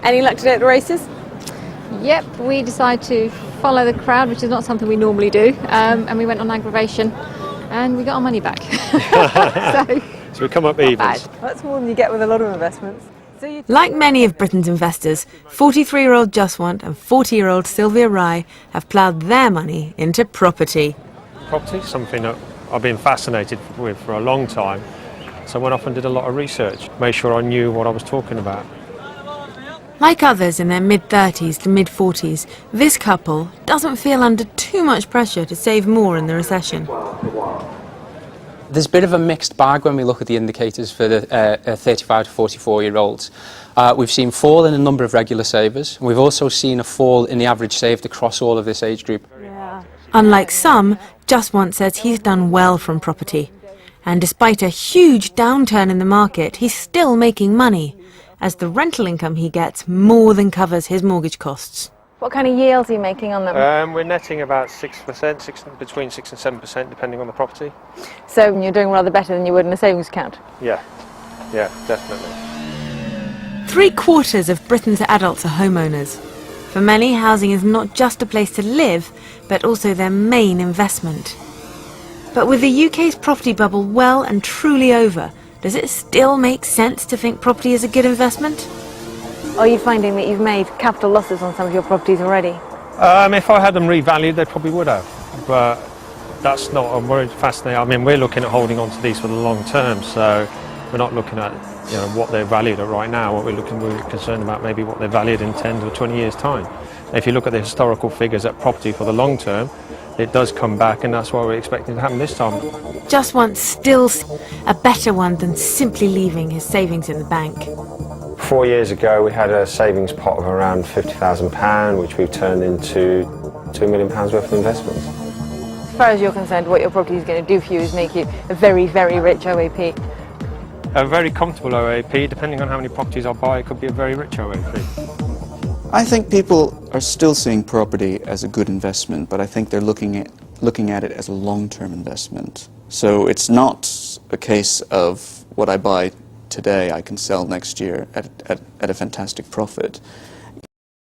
Any luck today at the races? Yep, we decided to follow the crowd, which is not something we normally do, and we went on aggravation and we got our money back. So we come up even. That's more than you get with a lot of investments. Like many of Britain's investors, 43-year-old Juswant and 40-year-old Sylvia Rai have ploughed their money into property. Property is something that I've been fascinated with for a long time, so I went off and did a lot of research, made sure I knew what I was talking about. Like others in their mid-30s to mid-40s, this couple doesn't feel under too much pressure to save more in the recession. There's a bit of a mixed bag when we look at the indicators for the 35 to 44-year-olds. We've seen fall in the number of regular savers. We've also seen a fall in the average saved across all of this age group. Yeah. Unlike some, Juswant says he's done well from property. And despite a huge downturn in the market, he's still making money, as the rental income he gets more than covers his mortgage costs. What kind of yields are you making on them? We're netting about 6%, between 6 and 7%, depending on the property. So you're doing rather better than you would in a savings account? Yeah, definitely. 3/4 of Britain's adults are homeowners. For many, housing is not just a place to live, but also their main investment. But with the UK's property bubble well and truly over, does it still make sense to think property is a good investment? Are you finding that you've made capital losses on some of your properties already? If I had them revalued, they probably would have, but that's not a very fascinating. I mean, we're looking at holding on to these for the long term, so we're not looking at what they're valued at right now. What we're concerned about maybe what they're valued in 10 or 20 years' time. If you look at the historical figures at property for the long term, it does come back, and that's what we're expecting to happen this time. Juswant still a better one than simply leaving his savings in the bank. 4 years ago we had a savings pot of around £50,000, which we've turned into £2 million worth of investments. As far as you're concerned, what your property is going to do for you is make you a very, very rich OAP. A very comfortable OAP, depending on how many properties I buy, it could be a very rich OAP. I think people are still seeing property as a good investment, but I think they're looking at it as a long-term investment. So it's not a case of what I buy today I can sell next year at a fantastic profit.